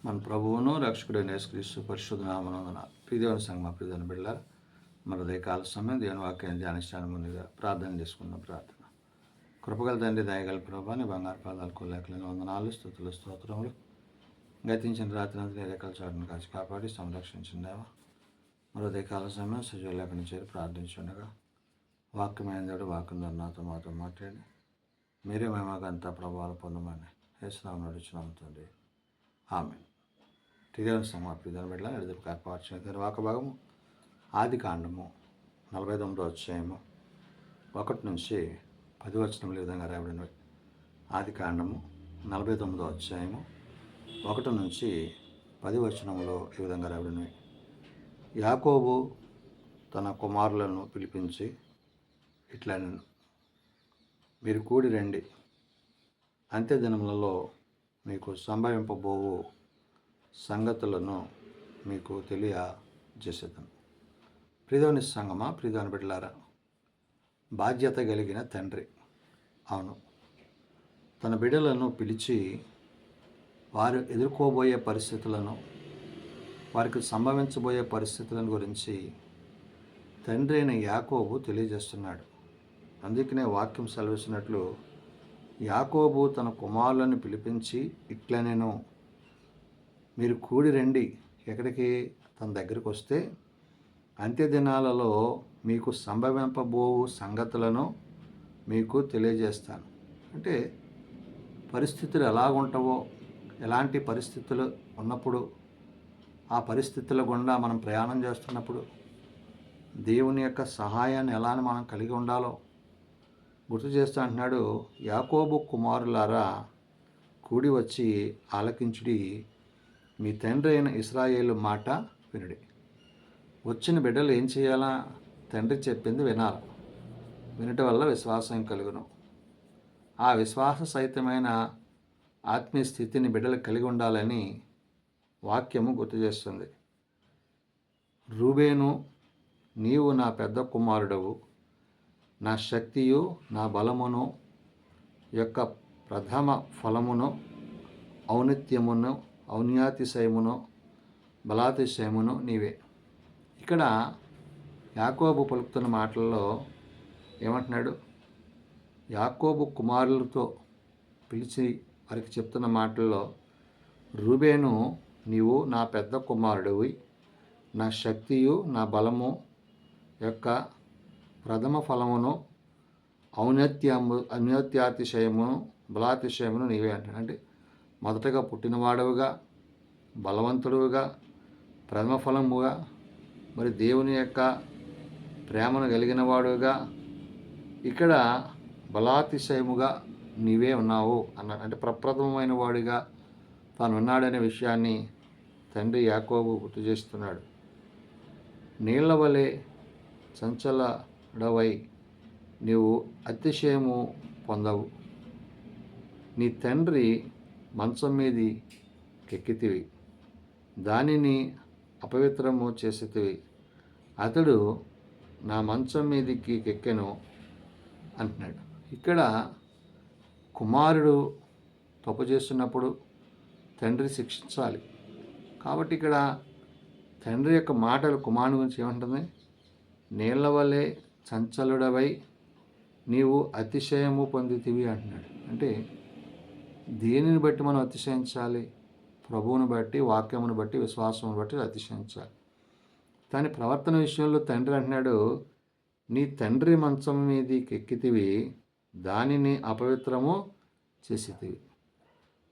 మన ప్రభువును రక్షకుడైన యేసుక్రీస్తు పరిశుద్ధ నామమున ప్రియదేవుని సంగమ ప్రియదేవుని బిడ్డలారా మన ఉదయకాల సమయం దేవుని వాక్యాన్ని ధ్యానించడానికి ముందుగా ప్రార్థన చేసుకున్న ప్రార్థన. కృపగల తండ్రి, దయగల ప్రభా, నీ బంగారు పాదాలు కొల్లేకలేని వందనాలు, స్తుతులు, స్తోత్రములు. గతించిన రాత్రి అంతా నీ రెక్కల చాటును కాచి కాపాడి సంరక్షించిందేవా. మరో ఉదయకాల సమయం సజీవులేఖని చేరి ప్రార్థించుండగా వాక్యమైన దేవుడు వాక్యం నాతో మాతో మాట్లాడి మీరే మేమాకంతా ప్రభావాలు పొందమని యేసునామమున నడుచున్నాము తండ్రి, ఆమేన్. దేవుని సమర్పిదాన్ని బిడ్డ ఎడదపు ఏర్పాటు వాక భాగము ఆది కాండము 49వ అధ్యాయము 1 నుంచి 10 వచనముల విధంగా రాయబడినవి. ఆది కాండము 49వ అధ్యాయము 1 నుంచి 10 వచనములో ఈ విధంగా రాయబడినవి. యాకోబు తన కుమారులను పిలిపించి ఇట్లనెను, మీరు కూడి రండి, అంత్య దినములలో మీకు సంభవింపబోవు సంగతులను మీకు తెలియజేసేదను. ప్రియదేవుని సంగమా, ప్రియదేవుని బిడ్డలారా, బాధ్యత కలిగిన తండ్రి, అవును, తన బిడ్డలను పిలిచి వారు ఎదుర్కోబోయే పరిస్థితులను, వారికి సంభవించబోయే పరిస్థితులను గురించి తండ్రి అయిన యాకోబు తెలియజేస్తున్నాడు. అందుకనే వాక్యం సెలవిస్తున్నట్లు, యాకోబు తన కుమారులను పిలిపించి ఇట్లనెను, మీరు కూడి రండి. ఎక్కడికి? తన దగ్గరికి వస్తే అంత్య దినాలలో మీకు సంభవింపబోవు సంగతులను మీకు తెలియజేస్తాను. అంటే పరిస్థితులు ఎలాగుంటావో, ఎలాంటి పరిస్థితులు ఉన్నప్పుడు, ఆ పరిస్థితుల గుండా మనం ప్రయాణం చేస్తున్నప్పుడు దేవుని యొక్క సహాయాన్ని ఎలా మనం కలిగి ఉండాలో గుర్తు చేస్తూ అంటున్నాడు. యాకోబు కుమారులారా, కూడి వచ్చి ఆలకించుడి, మీ తండ్రి అయిన ఇశ్రాయేలు మాట వినుడి. వచ్చిన బిడ్డలు ఏం చేయాలా? తండ్రి చెప్పింది వినాలి. వినటం వల్ల విశ్వాసం కలుగును. ఆ విశ్వాస సహితమైన ఆత్మీయ స్థితిని బిడ్డలు కలిగి ఉండాలని వాక్యము గుర్తు చేస్తుంది. రూబేను, నీవు నా పెద్ద కుమారుడవు, నా శక్తియు నా బలమును యొక్క ప్రథమ ఫలమును, ఔన్నత్యమును, ఔన్నత్యమును, బలాతిశయమును నీవే. ఇక్కడ యాకోబు పలుకుతున్న మాటల్లో ఏమంటున్నాడు? యాకోబు కుమారులతో పిలిచి వారికి చెప్తున్న మాటల్లో, రూబేను, నీవు నా పెద్ద కుమారుడివి, నా శక్తియు నా బలము యొక్క ప్రథమ ఫలమును, ఔన్నత్యాతిశయమును, బలాతిశయమును నీవే అంటాడు. అంటే మొదటగా పుట్టినవాడవుగా, బలవంతుడుగా, ప్రథమ ఫలముగా, మరి దేవుని యొక్క ప్రేమను కలిగిన వాడుగా, ఇక్కడ బలాతిశయముగా నీవే ఉన్నావు అన్నాడు. అంటే ప్రప్రథమమైన వాడిగా తాను ఉన్నాడనే విషయాన్ని తండ్రి యాకోబు గుర్తు చేస్తున్నాడు. నీళ్ల వలె చంచలుడవై నీవు అతిశయము పొందవు. నీ తండ్రి మంచం మీది కెక్కితివి, దానిని అపవిత్రము చేసితివి. అతడు నా మంచం మీదికి కెక్కెను అంటున్నాడు. ఇక్కడ కుమారుడు తప్పు చేస్తున్నప్పుడు తండ్రి శిక్షించాలి. కాబట్టి ఇక్కడ తండ్రి యొక్క మాటలు కుమారుని గురించి ఏమంటుంది? నీళ్ల వలె చంచలుడవై నీవు అతిశయము పొందితివి అంటున్నాడు. అంటే దేనిని బట్టి మనం అతిశయించాలి? ప్రభువుని బట్టి, వాక్యమును బట్టి, విశ్వాసమును బట్టి అతిశయించాలి. దాని ప్రవర్తన విషయంలో తండ్రి అంటున్నాడు, నీ తండ్రి మంచం మీదకి ఎక్కితివి, దానిని అపవిత్రము చేసితివి.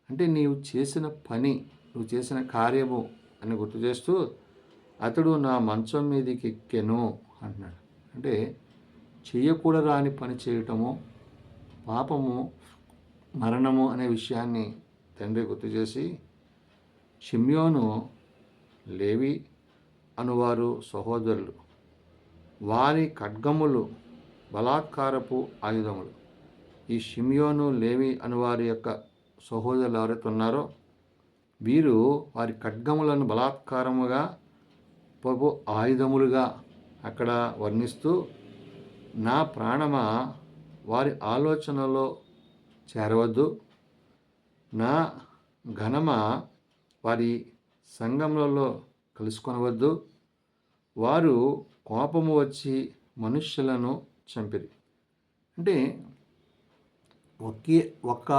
అంటే నీవు చేసిన పని, నువ్వు చేసిన కార్యము అని గుర్తు చేస్తూ, అతడు నా మంచం మీదకి ఎక్కెను అంటున్నాడు. అంటే చేయకూడరాని పని చేయటము, పాపము, మరణము అనే విషయాన్ని తండ్రి గుర్తు చేసి, షిమ్యోను, లేవి అనువారు సహోదరులు, వారి ఖడ్గములు బలాత్కారపు ఆయుధములు. ఈ షిమ్యోను, లేవి అనువారి యొక్క సహోదరులు ఎవరైతే ఉన్నారో వీరు వారి ఖడ్గములను బలాత్కారముగా ప్రభు ఆయుధములుగా అక్కడ వర్ణిస్తూ, నా ప్రాణమా వారి ఆలోచనలో చేరవద్దు, నా ఘనమా వారి సంఘములలో కలుసుకొనవద్దు. వారు కోపము వచ్చి మనుష్యులను చంపిరి. అంటే ఒక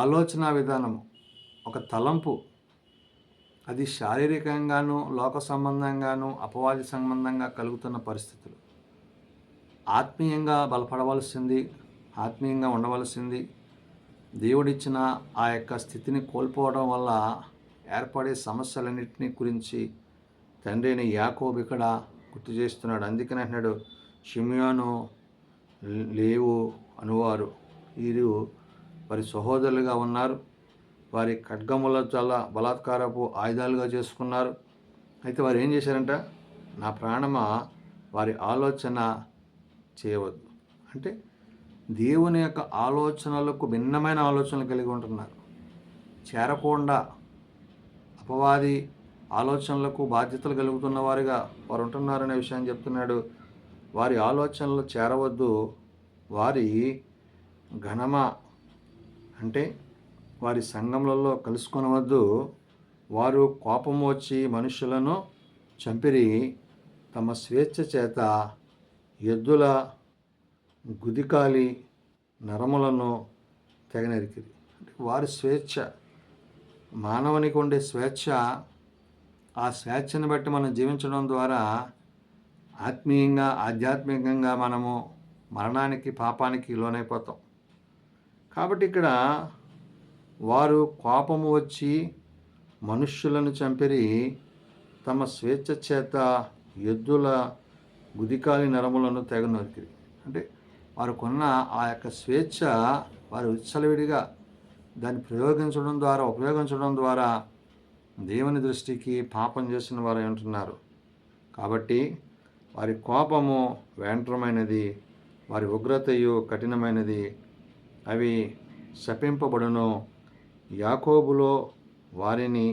ఆలోచన విధానము, ఒక తలంపు, అది శారీరకంగాను లోక సంబంధంగాను అపవాది సంబంధంగా కలుగుతున్న పరిస్థితులు. ఆత్మీయంగా బలపడవలసింది, ఆత్మీయంగా ఉండవలసింది, దేవుడిచ్చిన ఆ యొక్క స్థితిని కోల్పోవడం వల్ల ఏర్పడే సమస్యలన్నింటినీ గురించి తండ్రి అయిన యాకోబు ఇక్కడ గుర్తు చేస్తున్నాడు. అందుకని అంటున్నాడు, షిమ్యోను లేవు అనువారు వీరు వారి సహోదరులుగా ఉన్నారు, వారి ఖడ్గముల చాలా బలాత్కారపు ఆయుధాలుగా చేసుకున్నారు. అయితే వారు ఏం చేశారంట, నా ప్రాణమా వారి ఆలోచన చేయవద్దు. అంటే దేవుని యొక్క ఆలోచనలకు భిన్నమైన ఆలోచనలు కలిగి ఉంటున్నారు. చేరకుండా అపవాది ఆలోచనలకు బాధ్యతలు కలుగుతున్న వారుగా వారు ఉంటున్నారనే విషయాన్ని చెప్తున్నాడు. వారి ఆలోచనలు చేరవద్దు. వారి ఘనమ అంటే వారి సంఘములలో కలుసుకొనవద్దు. వారు కోపము వచ్చి మనుషులను చంపిరి, తమ స్వేచ్ఛ చేత ఎద్దుల గుదికాలి నరములను తెగనరికిరి. అంటే వారి స్వేచ్ఛ, మానవునికి ఉండే స్వేచ్ఛ, ఆ స్వేచ్ఛను బట్టి మనం జీవించడం ద్వారా ఆత్మీయంగా ఆధ్యాత్మికంగా మనము మరణానికి పాపానికి లోనైపోతాం. కాబట్టి ఇక్కడ వారు కోపము వచ్చి మనుష్యులను చంపిరి, తమ స్వేచ్ఛ చేత ఎద్దుల గుదికాలి నరములను తెగ నరికిరి. అంటే వారు కొన్న ఆ యొక్క స్వేచ్ఛ వారు విచ్చలవిడిగా దాన్ని ఉపయోగించడం ద్వారా దేవుని దృష్టికి పాపం చేసిన వారు ఉంటున్నారు. కాబట్టి వారి కోపము వేంట్రమైనది, వారి ఉగ్రతయు కఠినమైనది, అవి శపింపబడును. యాకోబులో వారిని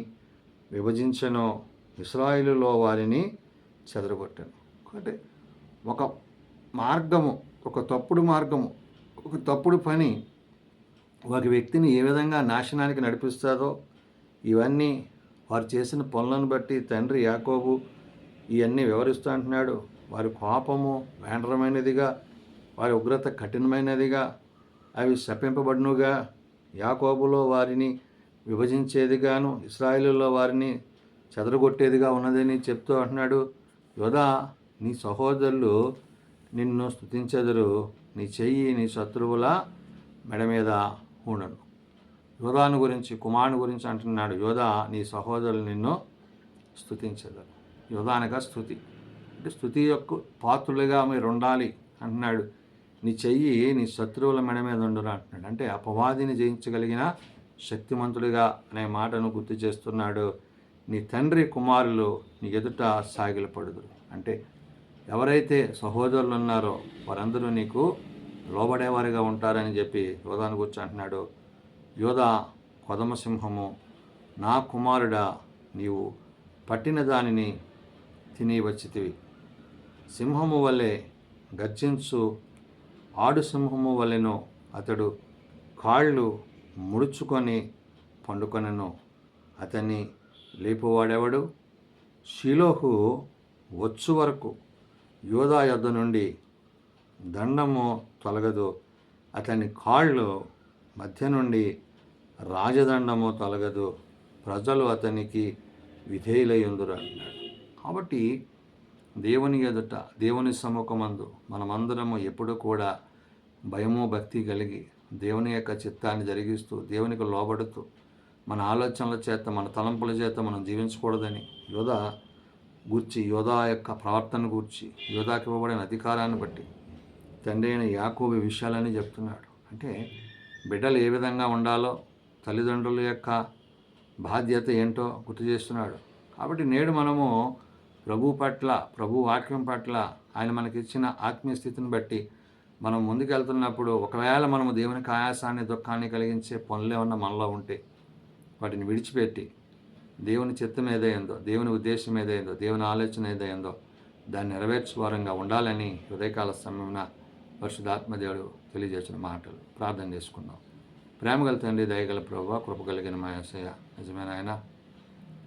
విభజించెను, ఇశ్రాయేలులో వారిని చెదరగొట్టెను. అంటే ఒక మార్గము, ఒక తప్పుడు మార్గము, ఒక తప్పుడు పని ఒక వ్యక్తిని ఏ విధంగా నాశనానికి నడిపిస్తుందో ఇవన్నీ వారు చేసిన పనులను బట్టి తండ్రి యాకోబు ఇవన్నీ వివరిస్తూ అంటున్నాడు. వారి కోపము వేండ్రమైనదిగా, వారి ఉగ్రత కఠినమైనదిగా, అవి శపింపబడునుగా, యాకోబులో వారిని విభజించేదిగాను ఇశ్రాయేలులో వారిని చెదరగొట్టేదిగా ఉన్నదని చెప్తూ అంటున్నాడు. యోధా, నీ సహోదరులు నిన్ను స్తుతించెదరు, నీ చెయ్యి నీ శత్రువుల మెడ మీద ఉండను. యోధాను గురించి, కుమారుని గురించి అంటున్నాడు. యోధా, నీ సహోదరులు నిన్ను స్తుతించెదరు. యోధా అనగా స్తుతి, అంటే స్తుతి యొక్క పాత్రులుగా మీరు ఉండాలి అంటున్నాడు. నీ చెయ్యి నీ శత్రువుల మెడ మీద ఉండును అంటున్నాడు. అంటే అపవాదిని జయించగలిగిన శక్తిమంతుడిగా అనే మాటను గుర్తు చేస్తున్నాడు. నీ తండ్రి కుమారులు నీ ఎదుట సాగిలపడుదురు. అంటే ఎవరైతే సహోదరులు ఉన్నారో వారందరూ నీకు లోబడేవారిగా ఉంటారని చెప్పి యోధాను గురించి అంటున్నాడు. యోధా, కొదమ సింహము, నా కుమారుడా, నీవు పట్టిన దానిని తిని వచ్చితివి. సింహము వలె గర్జించు ఆడు సింహము వలెను అతడు కాళ్ళు ముడుచుకొని పండుకొనెను. అతన్ని లేపువాడెవడు? షిలోహు వచ్చు వరకు యోధా యొద్ద నుండి దండము తొలగదు, అతని కాళ్ళు మధ్య నుండి రాజదండము తొలగదు, ప్రజలు అతనికి విధేయులయ్యుందురు అన్నాడు. కాబట్టి దేవుని ఎదుట, దేవుని సముఖమందు మనమందరము ఎప్పుడు కూడా భయము భక్తి కలిగి దేవుని యొక్క చిత్తాన్ని జరిగిస్తూ దేవునికి లోబడుతూ మన ఆలోచనల చేత మన తలంపుల చేత మనం జీవించకూడదని యోధా యొక్క ప్రవర్తన గూర్చి, యోధాకి ఇవ్వబడిన అధికారాన్ని బట్టి తండ్రి అయిన యాకోబు విషయాలని చెప్తున్నాడు. అంటే బిడ్డలు ఏ విధంగా ఉండాలో, తల్లిదండ్రుల యొక్క బాధ్యత ఏంటో గుర్తు చేస్తున్నాడు. కాబట్టి నేడు మనము ప్రభు వాక్యం పట్ల ఆయన మనకిచ్చిన ఆత్మీయ స్థితిని బట్టి మనం ముందుకెళ్తున్నప్పుడు ఒకవేళ మనము దేవునికి ఆయాసాన్ని దుఃఖాన్ని కలిగించే పనులు ఏమన్నా మనలో ఉంటే వాటిని విడిచిపెట్టి దేవుని చిత్తం ఏదైందో, దేవుని ఉద్దేశం ఏదైందో, దేవుని ఆలోచన ఏదైందో దాన్ని నెరవేర్చువారంగా ఉండాలని ఉదయకాల సమయమున పరిశుద్ధాత్మదేవుడు తెలియజేసిన మాటలు ప్రార్థన చేసుకుందాం. ప్రేమగల తండ్రి, దయగల ప్రభువా, కృప కలిగిన మా యేసయ్య, నిజమైన ఆయన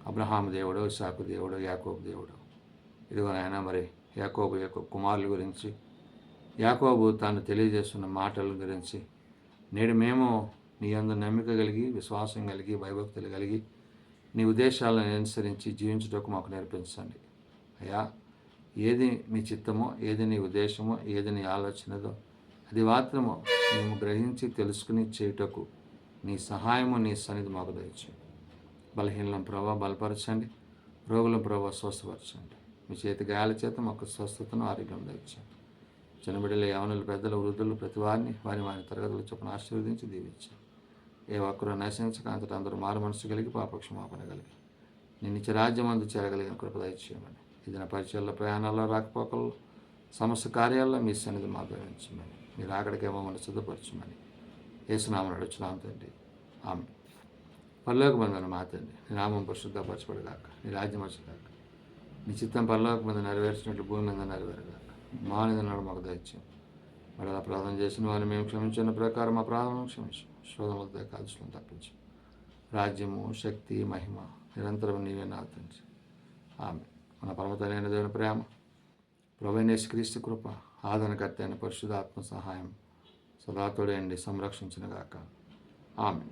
అబ్రహాము దేవుడు, ఇస్సాకు దేవుడు, యాకోబు దేవుడు. ఇదిగో నాయన మరి యాకోబు యొక్క కుమారుల గురించి, యాకోబు తాను తెలియజేస్తున్న మాటల గురించి నేడు మేము నీ యందు నమ్మిక కలిగి, విశ్వాసం కలిగి, భయభక్తులు కలిగి నీ ఉద్దేశాలను అనుసరించి జీవించుటకు మాకు నేర్పించండి అయ్యా. ఏది నీ చిత్తమో, ఏది నీ ఉద్దేశమో, ఏది నీ ఆలోచనదో అది మాత్రము మేము గ్రహించి తెలుసుకుని చేయుటకు నీ సహాయము, నీ సన్నిధి మాకు దయచేయండి. బలహీనలను ప్రభావ బలపరచండి, రోగులను ప్రభావ స్వస్థపరచండి. మీ చేతి గాయాల చేత మాకు స్వస్థతను, ఆరోగ్యం దయచేయండి. చిన్నబిడ్డలు, యవనులు, పెద్దలు, వృద్ధులు ప్రతి వారిని వారి తరగతుల చొప్పున ఆశీర్వదించి దీవించండి. ఏ ఒక్కరూ నశించక అంతటా అందరూ మారు మనసు కలిగి పాపక్షమాపణ కలిగి నిన్నిచ్చే రాజ్యం అందు చేరగలిగిన కృప దయచేయమని. ఇది నా పరిచయాల్లో, ప్రయాణాల్లో, రాకపోకల్లో, సమస్త కార్యాల్లో మీ సన్నిధి మాకు వివరించమని, మీరు అక్కడికే మమ్మల్ని సిద్ధపరచమని యేసునామమున అడుగుచున్నాము తండ్రి, ఆమేన్. పరలోకమందున్న మా తండ్రి, నీ నామం పరిశుద్ధపరచబడుగాక, నీ రాజ్యం వచ్చుగాక, నీ చిత్తం పరలోకమందు నెరవేర్చినట్లు భూమి మీద నెరవేరుగాక. మానిదన్నాడు మాకు దయచేయం. మరి అలా ప్రార్థన చేసిన వారిని మేము క్షమించిన ప్రకారం మా ప్రార్థనను క్షమించు. శోధనలతో కాల్చులను తప్పించు. రాజ్యము, శక్తి, మహిమ నిరంతరం నీవే నా తండ్రి, ఆమె. మన పరమతైన దేవుని ప్రేమ, ప్రభువైన యేసుక్రీస్తు కృప, ఆదరణకర్త అయిన పరిశుద్ధాత్మ సహాయం సదా తోడేయండి, సంరక్షించునుగాక. ఆమె.